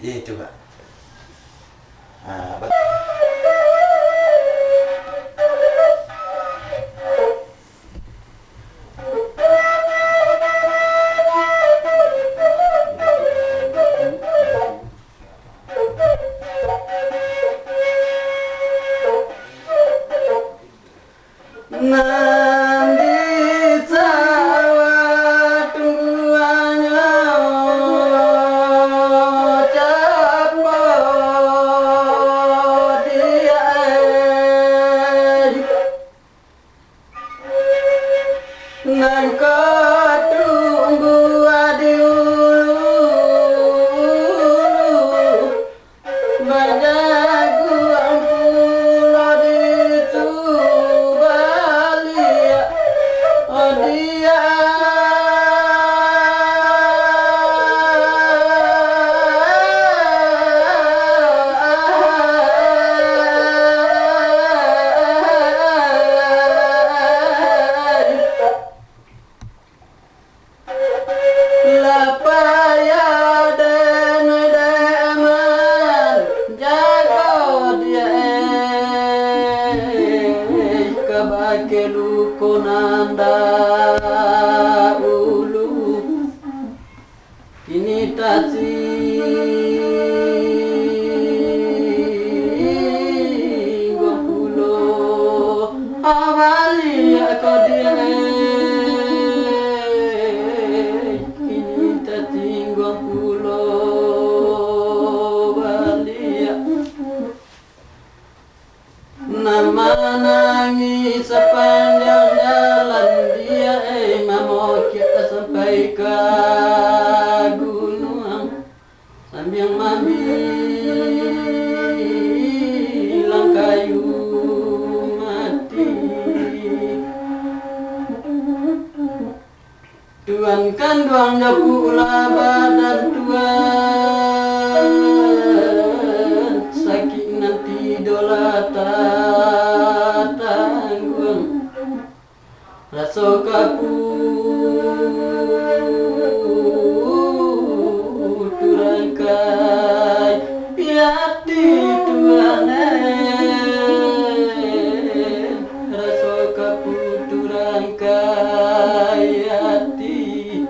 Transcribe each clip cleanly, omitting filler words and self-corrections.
Iya coba. Nah, Konanda ulu kini taci gopulo avalia kodie kini taci gopulo valia nama nangis sepanjang jalan dia mau kita sampai ke gunung sambil membilang kayu mati. Tuan kan duangnya pula badan tuan sakit nanti dolata tanggung rasa turangkai piati tuane rasa turangkai hati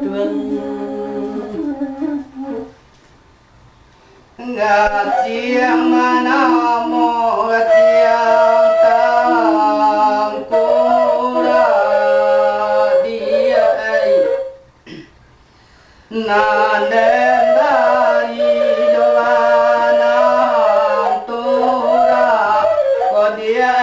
tuan nggak siang mana mau siang tangkura dia nanen dari doana tura kok dia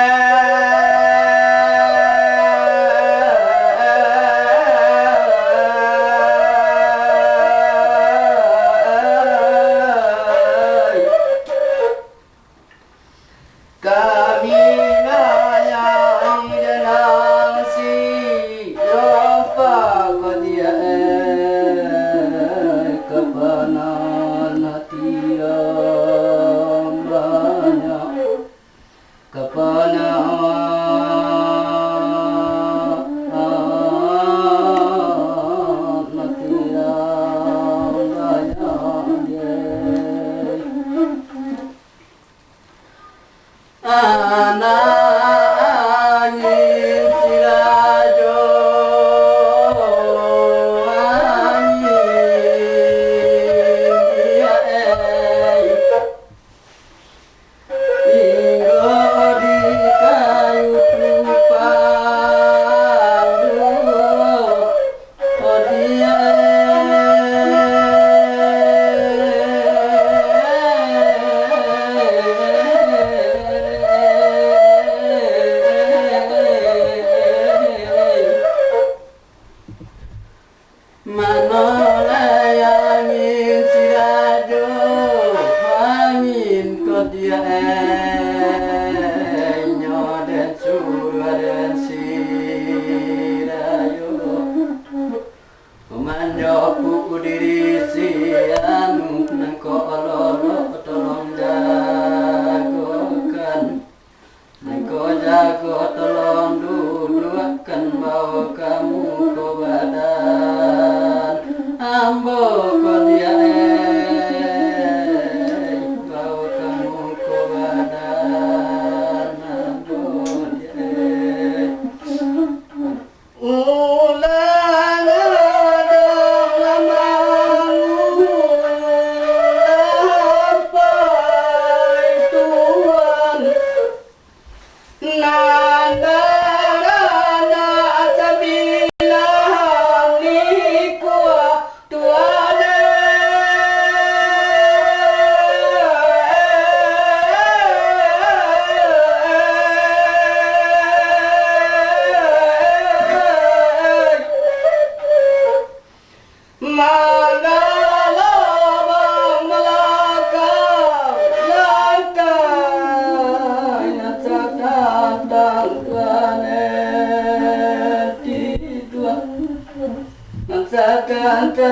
Tuhan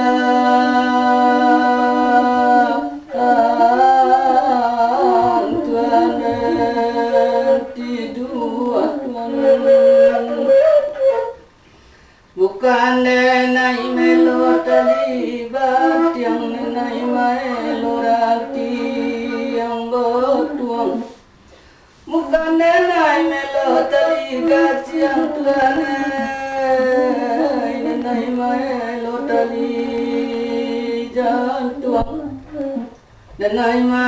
dua Tuhan bukan nenai melo terlibat yang nenai melo rati yang bertuang bukan nenai melo terlibat yang Tuhan nenai melo terlibat jantuang nenai melo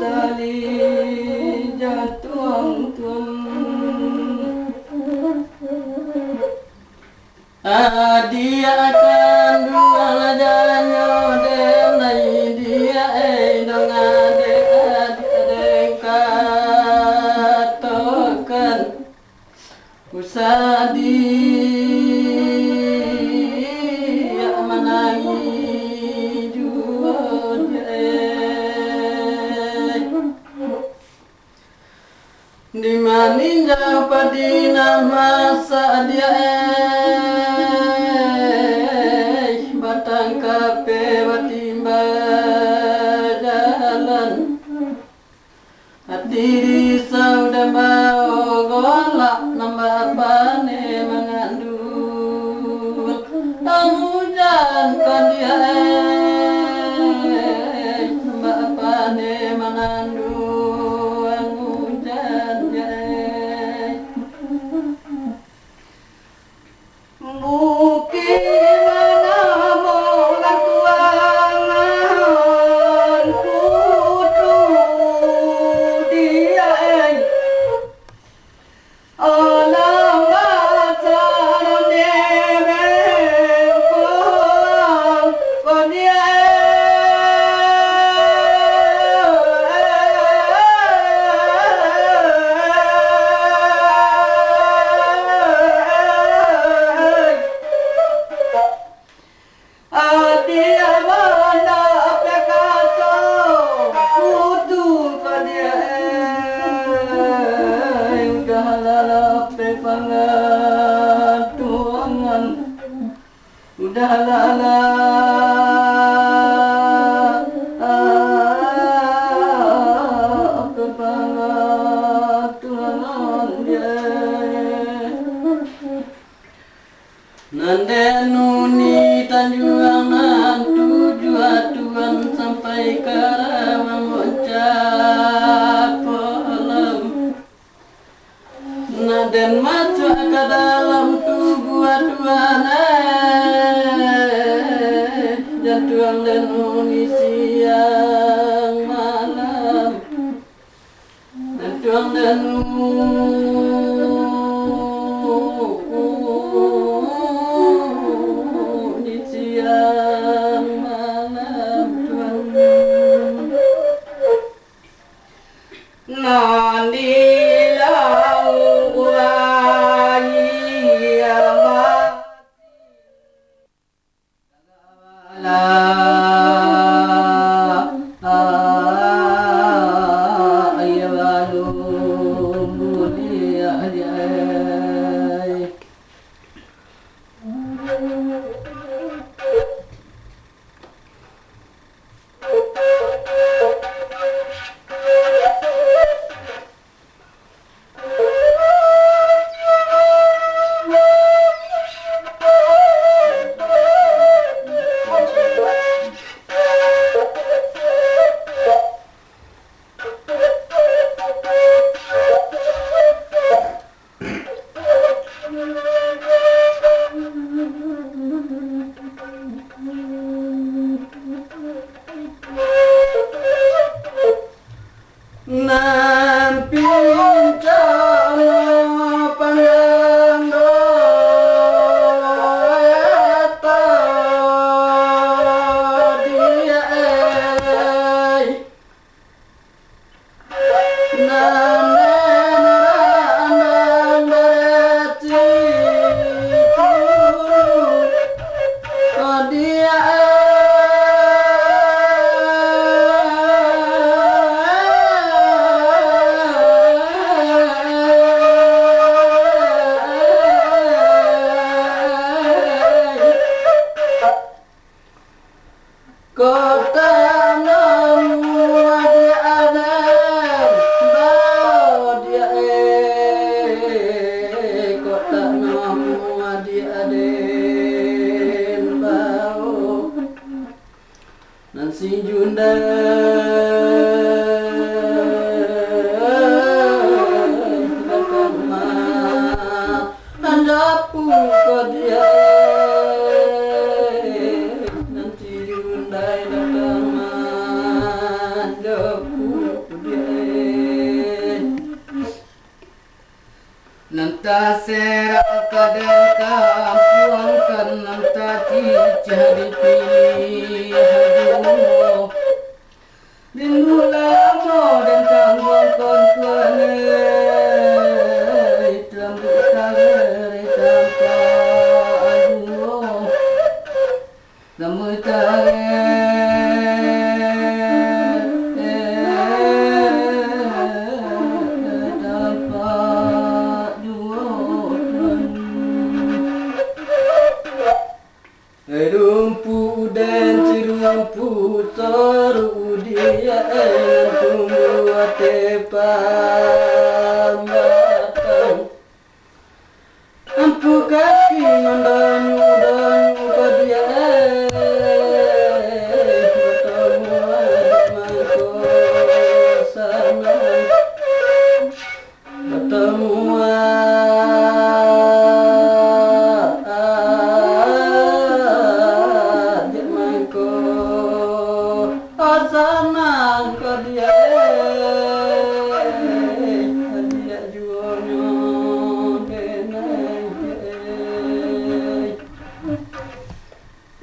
terlibat jantuang tuang dia akan dua lajanyo denai dia dong ade katakan usadi manangi jua di maninja padina masa dia batang kape batimba jalan hati risau dan bau golak nambah pane mengandung hujan kan dia nambah pane mengandung hujan dia bukit mana molang tuangan putu dia alam bacaran nebeng kon dia dia mana pekato putu kon dia udah lalap pengatuangan udah lalap pengatuangan dia nandenuni tanjuangan tujuan sampai Karawang ucap pelem naden masuk ke dalam tubuh Tuhan jatuhan denuni siang malam jatuhan denuni siang malam Tuhan nandilau urai si Junda handapu kodia nanti Junda datang handapu kodia nanta serak kadang kampuangkan nanta jadi pilih haduh rindu lama dan tanggung kontuane rambut tare tanpa aduh rambut rumpu dan cirumpu soru dia tunggu tepan matang ampu kaki mandanyu danyu kadia bertemu mangko sana bertemu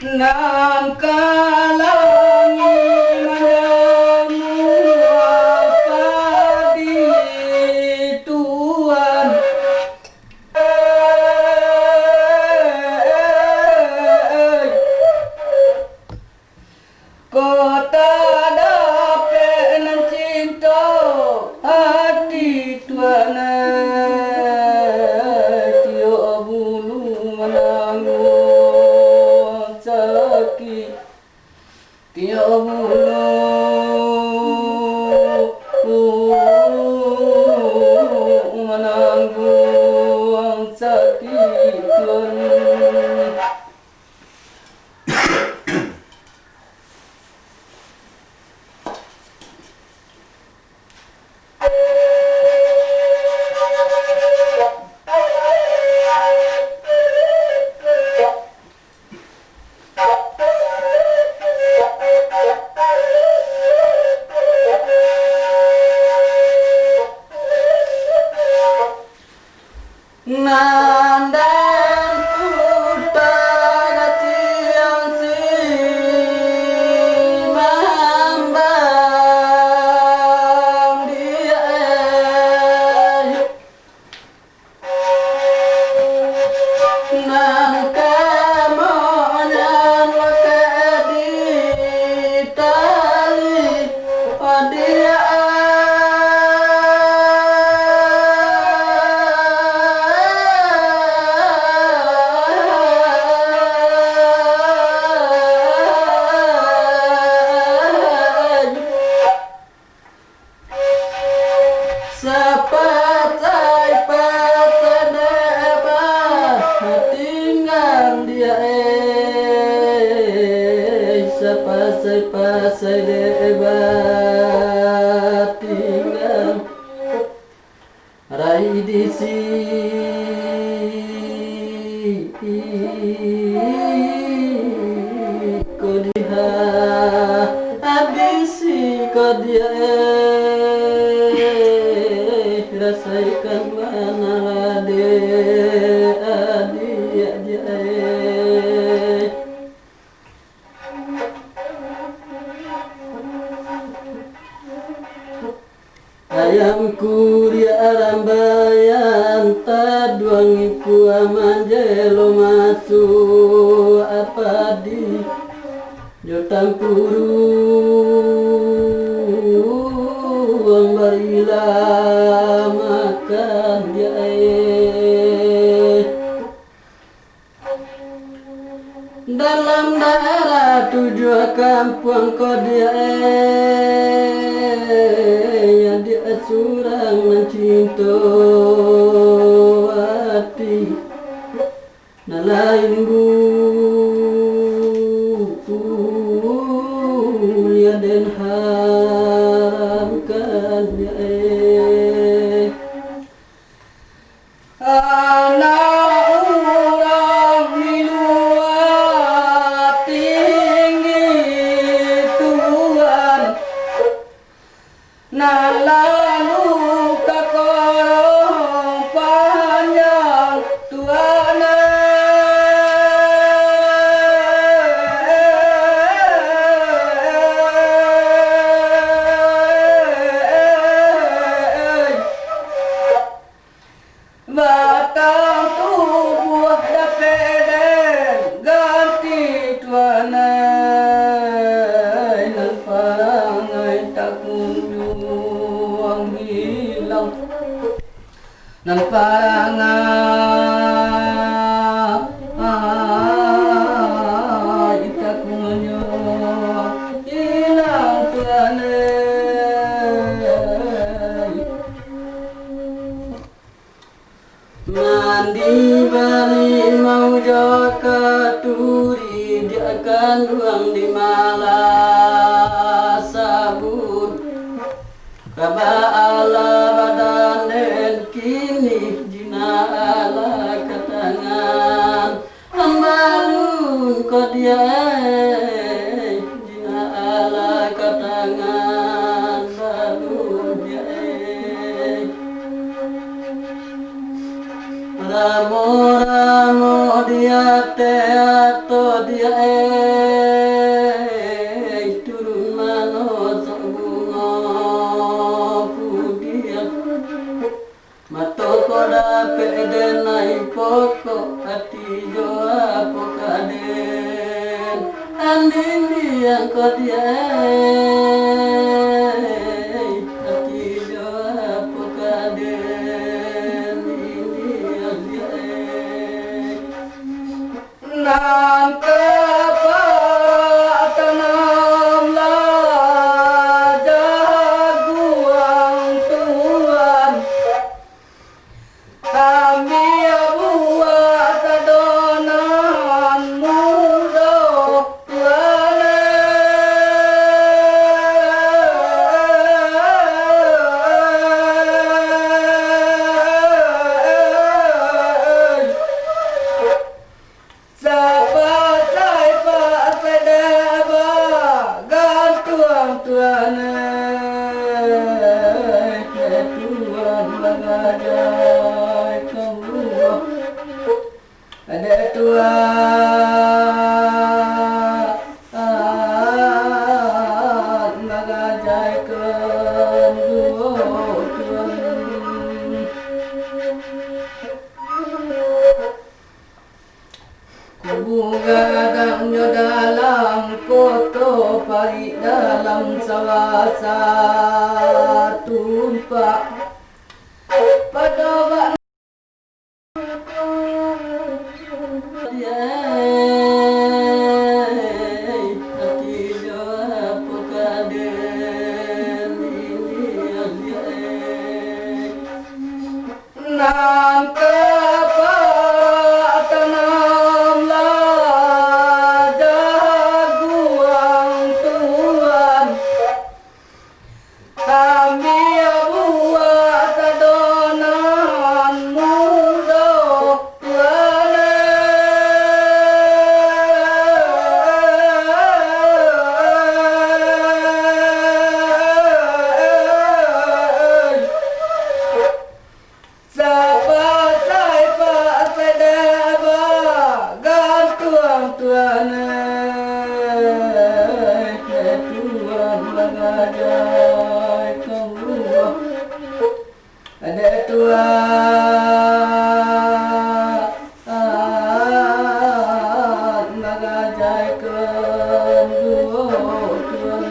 nan kalangi menemu apa di Tuhan kota dapat nan cinta hati Tuhan tio bulu menanggung sakit tio bulu menanggung sakit Tuhan. Nandan utara tiang si mambang dia nang kemonan wakadi tali dia sepatai pasadeba tinggal dia sepatai pasadeba tinggal rai di sini kodiha habisi kodia rasaikan mana de adia jae ayam kuria rambayan taduangiku amanjelo masu apadi jotang puru barila makan jae dalam daerah tujuh kampung kodia yang dia surang nan cinta hati nalain nampanga itakunyo ilang tuane mandi bali mau jaka turi diakan ruang di malah sabun kaba ala badan dan kini jina ala katangan ambalun kodia jina ala katangan balun dia ramo ramo dia te atau dia turun mano bunga pudia mato koda pede nai poko hati joa pokaden andin dia kodia hati joa pokaden india dia nangka patanam la jaguang tuan kami buat adonan muda tuane ada tua magajaikan kubu gadangnya dalam koto pari dalam sawasa tumpak pada nangka patanam la jaguang tuan kami buat adonan muda tuane Sapatai pasedaba gantuang tuane tuan magajai kamu ada tuan magajai kamu tuan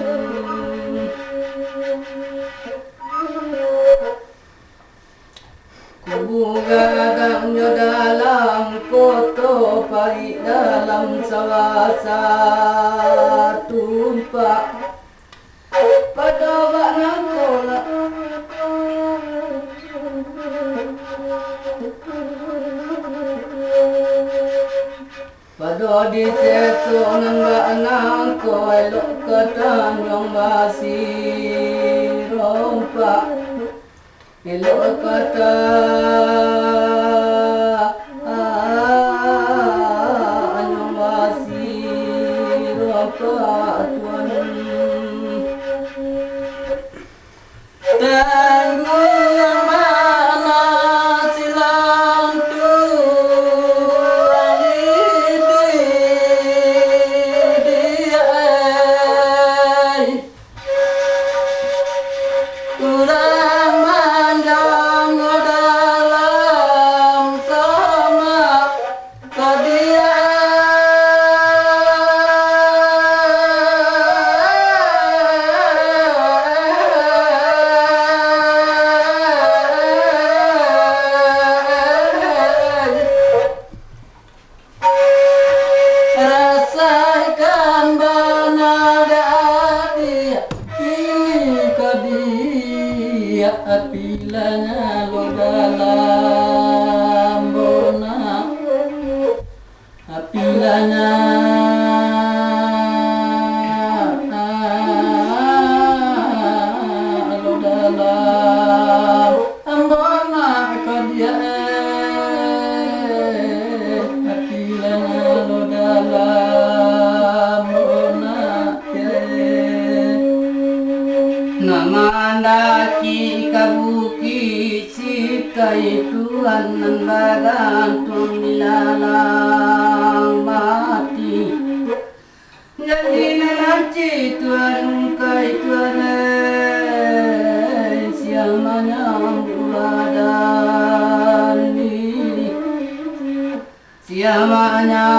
kubu gadangnya dalam koto pari dalam sawasa tumpak pada bak nangkola pada di setu nambak nangko elok ketan yang masih rompak elok kata anu masih ropa tuan tanggung mana silang tuang dia kurang mandang dalam sama dia Tuhan nan bagantung nilalang mati jadi nanti Tuhan kai Tuhan siamanya dan diri siamanya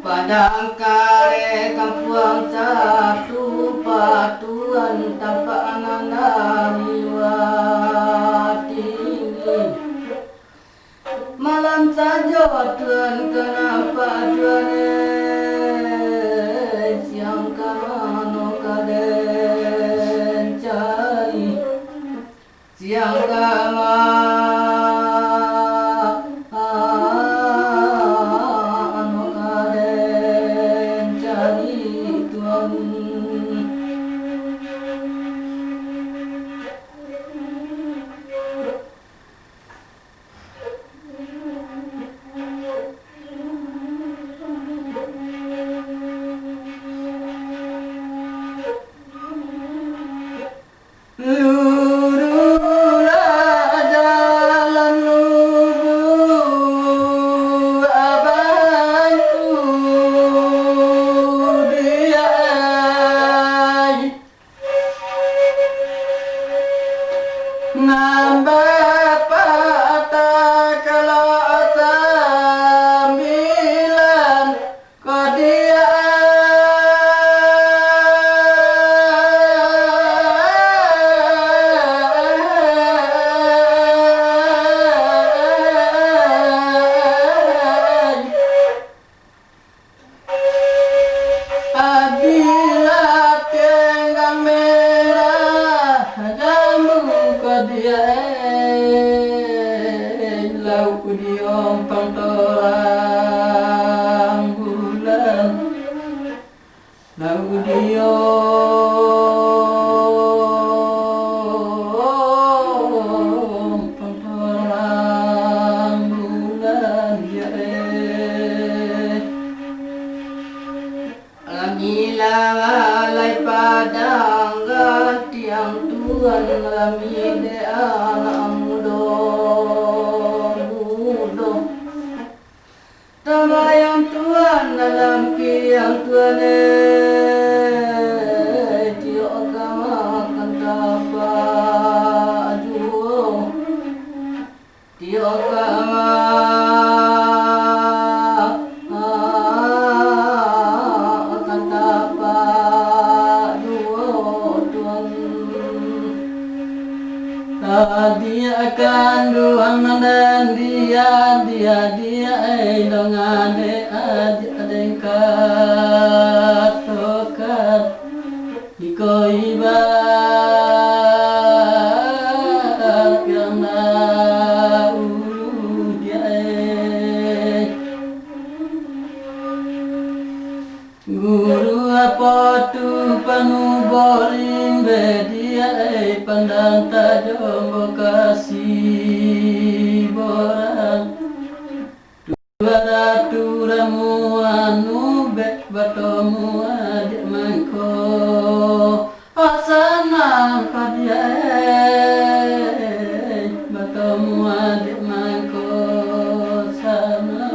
Padang kare kampuang satu patuan tanpa ananda tinggi malam saja Tuhan kenapa Tuhan siang kamano kaden cari siang kamano Lurula alai padang gantiang Tuhan lamide anak mudo mudo tabayang Tuhan dalam kiang Tuhan tio agama kantapa ajuo tio agama dia akan doang dan dia dong ade katokan iko ibat yang na dia guru apa tu panuborin bedia pandanta jombo kasih borang tuara turamu anu bek batomu adik mangko asana kadia batomu adik mangko sana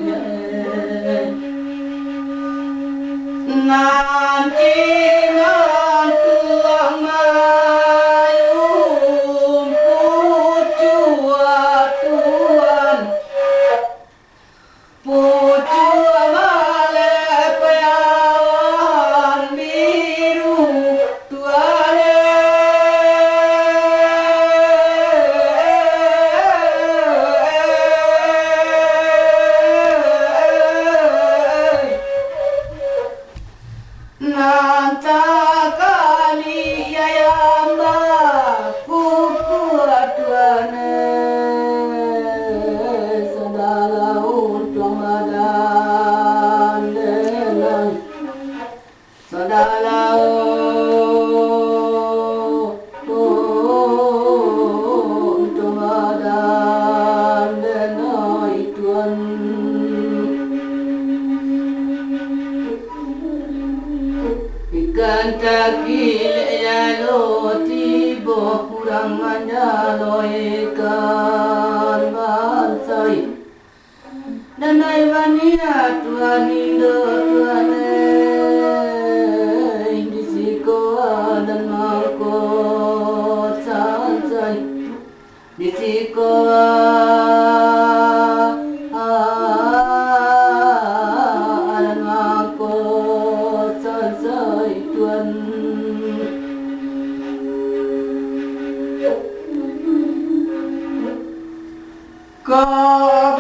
dia nanti ikan takil ya lo tibo kurang lo ikan bansai dan aiwania Tuhan Indo Tuhan disiko dan mangko sansai disiko dan mangko sansai Tuhan kau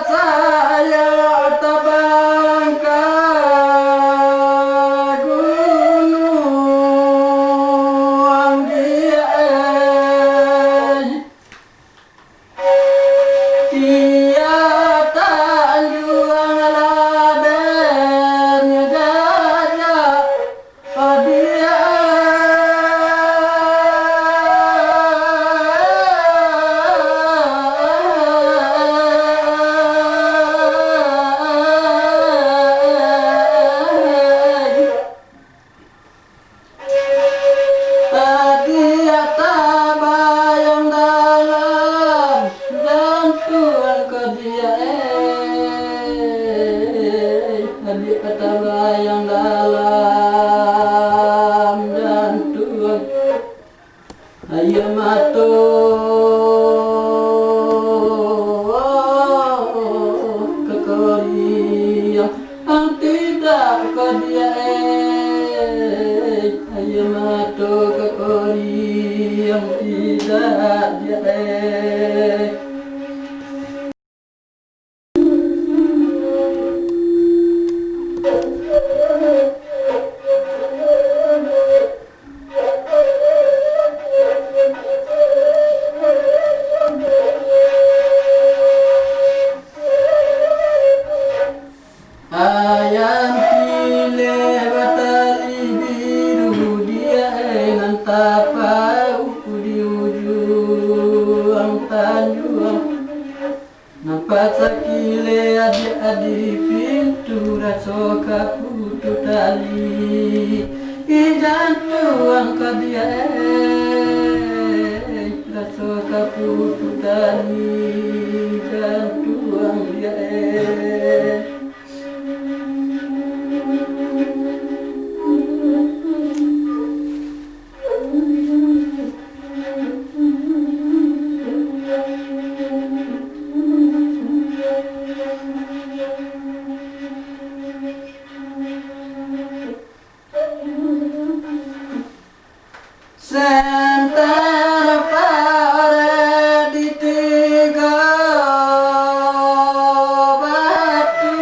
saya tabang ke gunung dia tanjung laden jaya dia yang dalam jantung ayo mato kekoriang ang tidak kodia ayo mato kekoriang tidak dia ayam pile batali biru dia ngantapa di ujung tanjung nampak sakile adik-adik cintu raso kaputu tali ijantuang kadia raso kaputu tali ijantuang dia Sentara para di tiga batu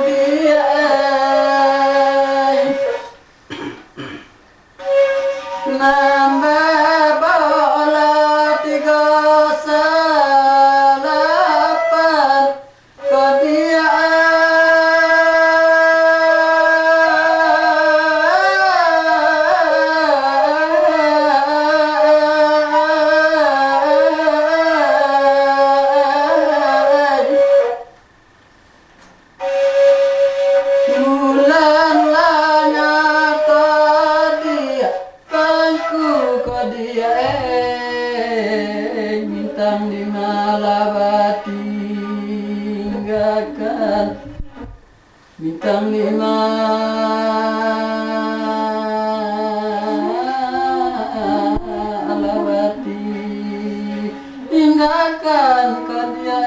dia nambah bola tiga salapan kau dia bintang di malabati tinggalkan bintang di malabati tinggalkan dia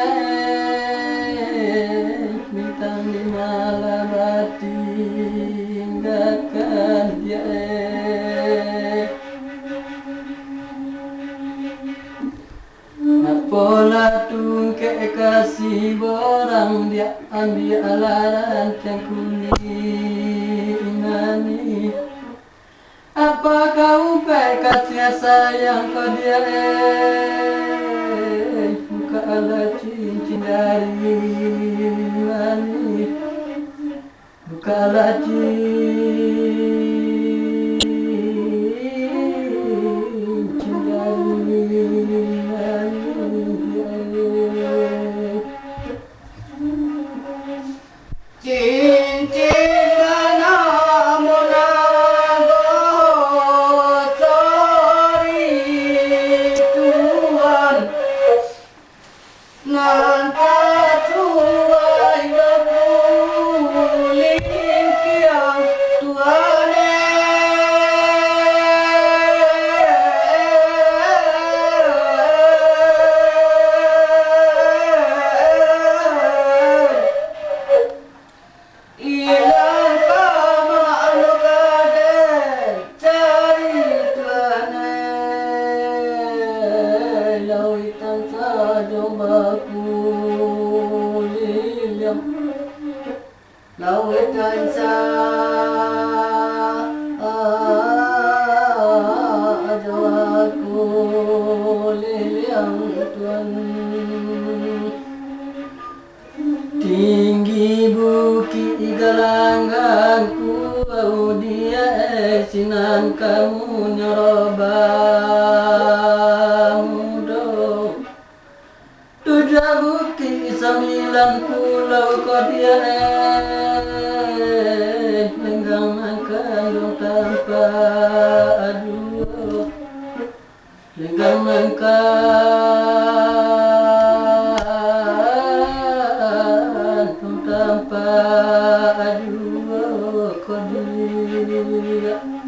bintang di malabati tinggalkan dia pola tungke kasih borang dia ambil alaran cengkuli apa kau kasih sayang kau dia buka ala cincin dari mani buka ala cincin dari Lautan sa ajawaku liliang tuan tinggi bukit galangganku dia sinan kamu nyerobamu 7 bukit 9 pulau kau dia lenggang kandung tanpa aduh lenggang kandung tanpa aduh kau dia